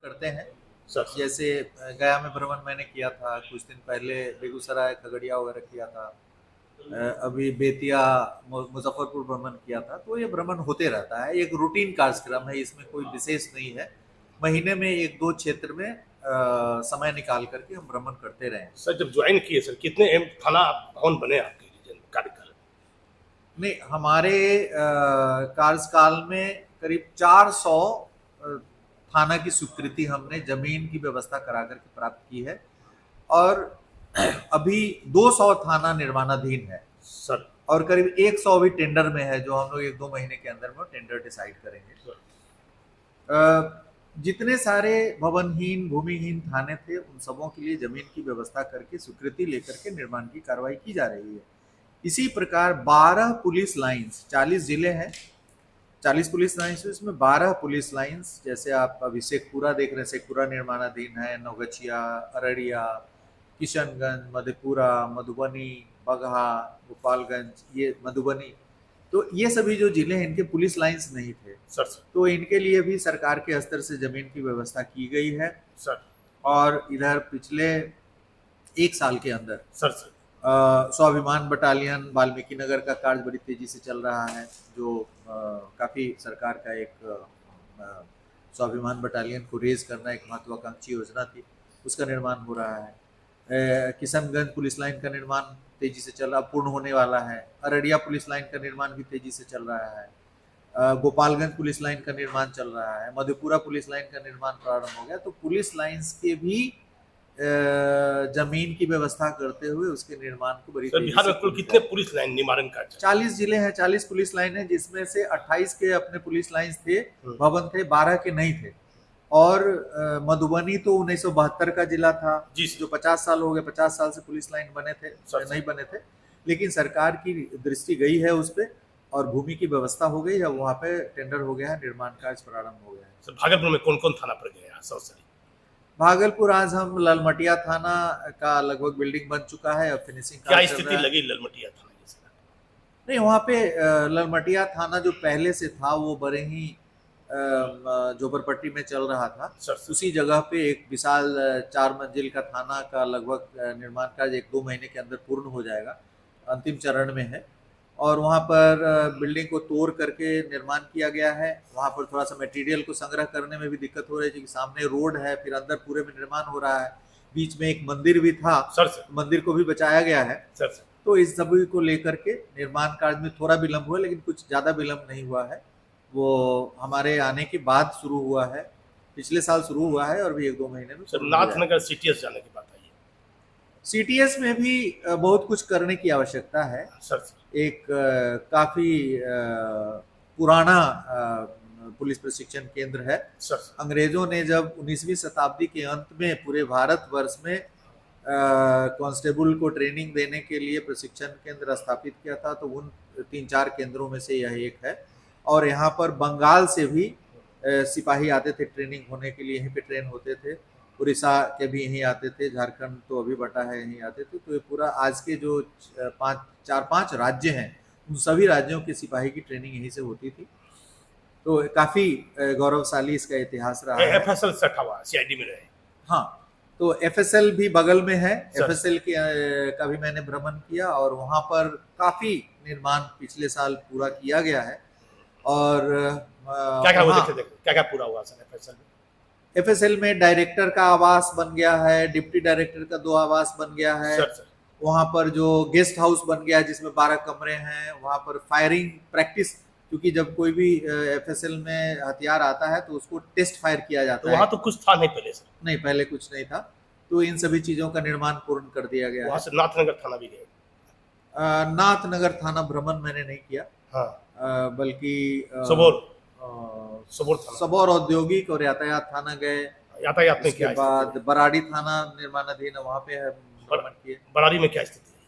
करते हैं। सर। जैसे गया में भ्रमण मैंने किया था, कुछ दिन पहले बेगूसराय, खगड़िया वगैरह किया था। अभी बेतिया, मुजफ्फरपुर भ्रमण किया था। तो ये भ्रमण होते रहता है, एक रूटीन कार्यक्रम है, इसमें कोई विशेष नहीं है। महीने में एक दो क्षेत्र में समय निकाल करके हम भ्रमण करते रहे। सर जब ज्वाइन किए सर कितने थाना भवन बने आपके रीजन कार्यकाल? नहीं, हमारे कार्यकाल में करीब 400 थाना की स्वीकृति हमने जमीन की व्यवस्था करा करके प्राप्त की है, और अभी 200 थाना निर्माणाधीन है सर। और करीब 100 अभी टेंडर में है, जो हम लोग एक दो महीने के अंदर में टेंडर डिसाइड करेंगे। जितने सारे भवनहीन भूमिहीन थाने थे, उन सबों के लिए जमीन की व्यवस्था करके स्वीकृति लेकर के निर्माण की कार्रवाई की जा रही है। इसी प्रकार 12 पुलिस लाइंस, 40 जिले हैं, 40 पुलिस लाइन्स, इसमें 12 पुलिस लाइन्स, जैसे आप अभी शेखपुरा देख रहे हैं, शेखपुरा निर्माणाधीन है, नवगछिया, अररिया, किशनगंज, मधेपुरा, मधुबनी, बगहा, गोपालगंज, ये मधुबनी, तो ये सभी जो जिले हैं इनके पुलिस लाइन्स नहीं थे सर। तो इनके लिए भी सरकार के स्तर से जमीन की व्यवस्था की गई है सर। और इधर पिछले एक साल के अंदर सर स्वाभिमान बटालियन वाल्मीकि नगर का कार्य बड़ी तेजी से चल रहा है, जो काफी सरकार का एक स्वाभिमान बटालियन को रेज करना एक महत्वाकांक्षी योजना थी, उसका निर्माण हो रहा है। किशनगंज पुलिस लाइन का निर्माण तेजी से चल रहा, पूर्ण होने वाला है। अररिया पुलिस लाइन का निर्माण भी तेजी से चल रहा है। गोपालगंज पुलिस लाइन का निर्माण चल रहा है। मधेपुरा पुलिस लाइन का निर्माण प्रारंभ हो गया। तो पुलिस लाइंस के भी जमीन की व्यवस्था करते हुए उसके निर्माण को बड़ी सर बिहार में कुल कितने पुलिस लाइन निर्माण का? 40 जिले हैं, 40 पुलिस लाइन है, जिसमें से 28 के अपने पुलिस लाइंस थे, भवन थे, 12 के नहीं थे। और मधुबनी तो 1972 का जिला था, जो 50 साल हो गए, 50 साल से पुलिस लाइन बने थे, नहीं बने थे, लेकिन सरकार की दृष्टि गई है उस पर और भूमि की व्यवस्था हो गई है, वहाँ पे टेंडर हो गया है, निर्माण कार्य प्रारंभ हो गया है। सर भागलपुर में कौन कौन थाना पर गए? भागलपुर आज हम ललमटिया थाना का लगभग बिल्डिंग बन चुका है, अब फिनिशिंग क्या स्थिति लगी ललमटिया थाना की? नहीं, वहाँ पे ललमटिया थाना जो पहले से था वो बड़े ही झोपड़पट्टी में चल रहा था। उसी जगह पे एक विशाल 4 मंजिल का थाना का लगभग निर्माण कार्य 1-2 महीने के अंदर पूर्ण हो जाएगा, अंतिम चरण में है। और वहाँ पर बिल्डिंग को तोड़ करके निर्माण किया गया है। वहाँ पर थोड़ा सा मटेरियल को संग्रह करने में भी दिक्कत हो रही है, क्योंकि सामने रोड है, फिर अंदर पूरे में निर्माण हो रहा है, बीच में एक मंदिर भी था, मंदिर को भी बचाया गया है। तो इस सभी को लेकर के निर्माण कार्य में थोड़ा विलम्ब हुआ, लेकिन कुछ ज्यादा विलम्ब नहीं हुआ है। वो हमारे आने के बाद शुरू हुआ है, पिछले साल शुरू हुआ है और भी 1-2 महीने में। नाथनगर सीटीएस जाने की बात आई है। सीटीएस में भी बहुत कुछ करने की आवश्यकता है। एक काफी पुराना पुलिस प्रशिक्षण केंद्र है। अंग्रेजों ने जब 19वीं शताब्दी के अंत में पूरे भारतवर्ष में कांस्टेबल को ट्रेनिंग देने के लिए प्रशिक्षण केंद्र स्थापित किया था, तो उन 3-4 केंद्रों में से यह एक है। और यहाँ पर बंगाल से भी सिपाही आते थे ट्रेनिंग होने के लिए, यहीं पे ट्रेन होते थे। उड़ीसा के भी यहीं आते थे, झारखंड तो अभी बटा है, यहीं आते थे। तो ये पूरा आज के जो 4-5 राज्य हैं, उन सभी राज्यों के सिपाही की ट्रेनिंग यहीं से होती थी। तो काफी गौरवशाली इसका इतिहास रहा है। FSL सटा हुआ CID में रहे। हाँ, तो FSL भी बगल में है। FSL का भी मैंने भ्रमण किया और वहाँ पर काफी निर्माण पिछले साल पूरा किया गया है। और क्या पूरा हुआ सर FSL में? FSL में डायरेक्टर का आवास बन गया है, डिप्टी डायरेक्टर का 2 आवास बन गया है। वहाँ पर जो गेस्ट हाउस बन गया है जिसमें 12 कमरे हैं, वहाँ पर फायरिंग प्रैक्टिस, क्योंकि जब कोई भी FSL में हथियार आता है तो उसको टेस्ट फायर किया जाता है। वहाँ तो कुछ था नहीं पहले सर? नहीं, पहले कुछ नहीं था। तो इन सभी चीजों का निर्माण पूर्ण कर दिया गया। वहाँ से नाथनगर थाना भी गए? नाथनगर थाना भ्रमण मैंने नहीं किया। हाँ। बल्कि सबौर औद्योगिक और यातायात थाना गए। यातायात में क्या? बाद बराड़ी थाना निर्माणाधीन है, वहाँ पे है भ्रमण किए। बराड़ी में क्या स्थिति है?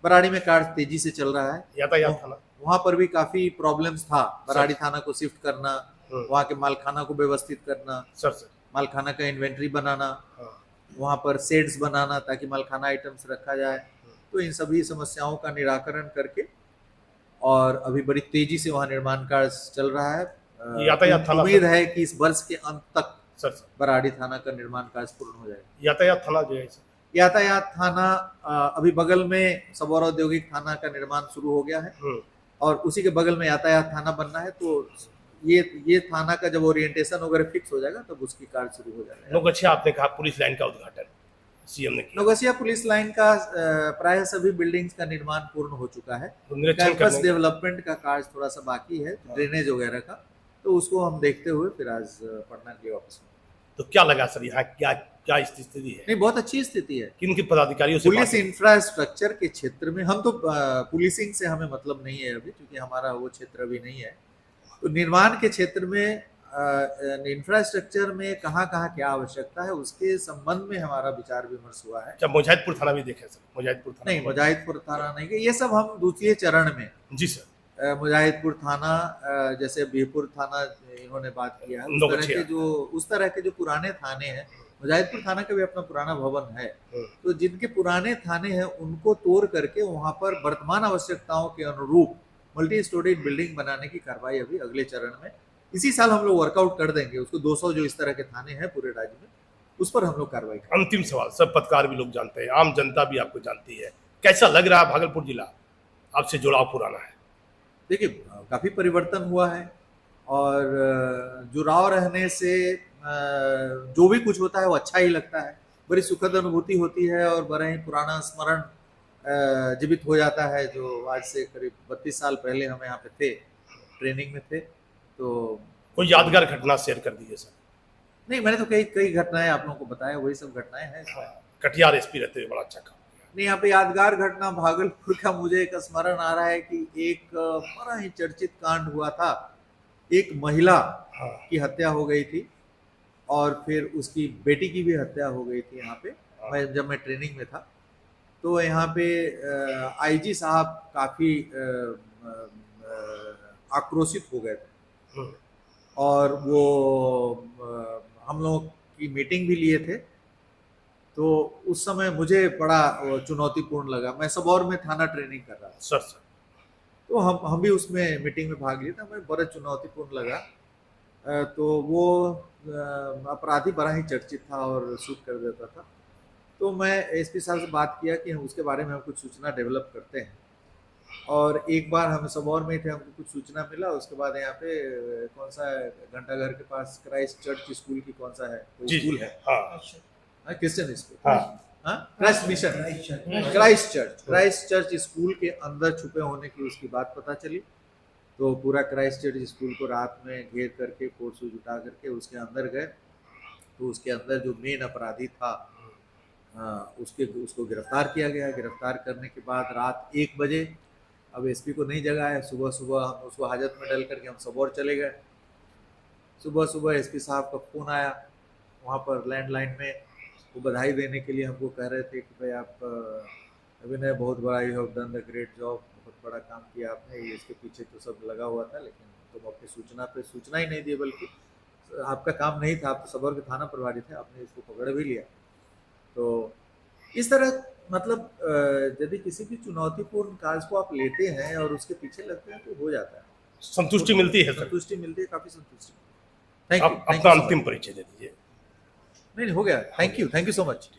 बराड़ी में कार्य तेजी से चल रहा है। यातायात थाना वहाँ पर भी काफी प्रॉब्लम्स था। बराड़ी थाना को शिफ्ट करना, वहाँ के मालखाना को व्यवस्थित करना, मालखाना का इन्वेंट्री बनाना, वहाँ पर सेड्स बनाना ताकि मालखाना आइटम्स रखा जाए। तो इन सभी समस्याओं का निराकरण करके और अभी बड़ी तेजी से वहाँ निर्माण कार्य चल रहा है। यातायात थाना उम्मीद है कि इस वर्ष के अंत तक सर बराड़ी थाना का निर्माण कार्य पूर्ण हो जाएगा। यातायात थाना जो है सर, यातायात थाना अभी बगल में सबौर औद्योगिक थाना का निर्माण शुरू हो गया है और उसी के बगल में यातायात थाना बनना है। तो ये थाना का जब ओरिएंटेशन वगैरह फिक्स हो जाएगा तब उसकी कार्य शुरू हो जाएगा। नौगछिया आपने कहा पुलिस लाइन का उद्घाटन सीएम ने किया, नौगछिया पुलिस लाइन का प्राय सभी बिल्डिंग्स का निर्माण पूर्ण हो चुका है। तो निरीक्षण कैंपस करने डेवलपमेंट का कार्य थोड़ा सा बाकी है, ड्रेनेज वगैरह का, तो उसको हम देखते हुए फिर आज पटना के लिए वापस। तो क्या लगा सर यहाँ क्या क्या स्थिति है? नहीं, बहुत अच्छी स्थिति है। किन किन पदाधिकारियों से पुलिस इंफ्रास्ट्रक्चर के क्षेत्र में हम तो पुलिसिंग से हमें मतलब नहीं है अभी, क्योंकि हमारा वो क्षेत्र अभी नहीं है। तो निर्माण के क्षेत्र में इंफ्रास्ट्रक्चर में कहाँ कहाँ क्या आवश्यकता है उसके संबंध में हमारा विचार विमर्श हुआ है। क्या मुजाहिदपुर थाना भी देखे सर? मुजाहिदपुर थाना नहीं, मुजाहिदपुर थाना नहीं गए, ये सब हम दूसरे चरण में। जी सर, मुजाहिदपुर थाना जैसे बीरपुर थाना इन्होंने बात किया है, उस तरह के जो पुराने थाने हैं, मुजाहिदपुर थाना का भी अपना पुराना भवन है, तो जिनके पुराने थाने हैं उनको तोड़ करके वहां पर वर्तमान आवश्यकताओं के अनुरूप मल्टी स्टोरेज बिल्डिंग बनाने की कार्रवाई अभी अगले चरण में इसी साल हम लोग वर्कआउट कर देंगे। उसको 200 जो इस तरह के थाने हैं पूरे राज्य में, उस पर हम लोग कार्रवाई करेंगे। अंतिम सवाल, सब पत्रकार भी लोग जानते हैं, आम जनता भी आपको जानती है, कैसा लग रहा है भागलपुर जिला? आपसे जुड़ाव पुराना है। देखिए, काफी परिवर्तन हुआ है और जुड़ाव रहने से जो भी कुछ होता है वो अच्छा ही लगता है, बड़ी सुखद अनुभूति होती है और बड़ा ही पुराना स्मरण जीवित हो जाता है, जो आज से करीब 32 साल पहले हम यहाँ पे थे, ट्रेनिंग में थे। तो कोई यादगार घटना शेयर कर दीजिए सर। नहीं, मैंने तो कई घटनाएं आप लोगों को बताया, वही सब घटनाएं हैं। कटिहार एसपी रहते हुए बड़ा अच्छा काम किया। नहीं, यहाँ पे यादगार घटना भागलपुर का मुझे एक स्मरण आ रहा है कि एक बड़ा ही चर्चित कांड हुआ था। एक महिला की हत्या हो गई थी और फिर उसकी बेटी की भी हत्या हो गई थी यहाँ पे, जब मैं ट्रेनिंग में था। तो यहाँ पे आईजी साहब काफी आक्रोशित हो गए थे और वो हम लोग की मीटिंग भी लिए थे। तो उस समय मुझे बड़ा चुनौतीपूर्ण लगा, मैं सबौर में थाना ट्रेनिंग कर रहा था सर, तो हम भी उसमें मीटिंग में भाग लिए थे, हमें बड़ा चुनौतीपूर्ण लगा। तो वो अपराधी बड़ा ही चर्चित था और शूट कर देता था। तो मैं एसपी साहब से बात किया कि हम उसके बारे में हम कुछ सूचना डेवलप करते हैं, और एक बार हम सबौर में थे, हमको कुछ सूचना मिला। उसके बाद यहाँ पे कौन सा घंटाघर के पास क्राइस्ट चर्च स्कूल की कौन सा है स्कूल है, Christian school, Christ church school के अंदर छुपे होने की उसकी बात पता चली। तो पूरा क्राइस्ट चर्च स्कूल को रात में घेर करके फोर्स जुटा करके उसके अंदर गए। तो उसके अंदर जो मेन अपराधी था उसको गिरफ्तार किया गया। गिरफ्तार करने के बाद रात 1 बजे, अब एसपी को नहीं जगाया, सुबह सुबह हम उसको हाजत में डल करके हम सबौर चले गए। सुबह सुबह एसपी साहब का फ़ोन आया, वहाँ पर लैंडलाइन में वो बधाई देने के लिए हमको कह रहे थे कि भाई आप अभिनय बहुत बड़ा, you have done the great job, बहुत बड़ा काम किया आपने, ये इसके पीछे तो सब लगा हुआ था, लेकिन तुम अपनी सूचना पे सूचना ही नहीं दी, बल्कि आपका काम नहीं था, आप तो सबौर के थाना प्रभारी थे, आपने इसको पकड़ भी लिया। तो इस तरह मतलब यदि किसी भी चुनौतीपूर्ण कार्य को आप लेते हैं और उसके पीछे लगते हैं तो हो जाता है, संतुष्टि मिलती है। संतुष्टि मिलती है, काफी संतुष्टि। Thank you. अपना अंतिम परिचय दे दीजिए। नहीं, हो गया, थैंक यू सो मच।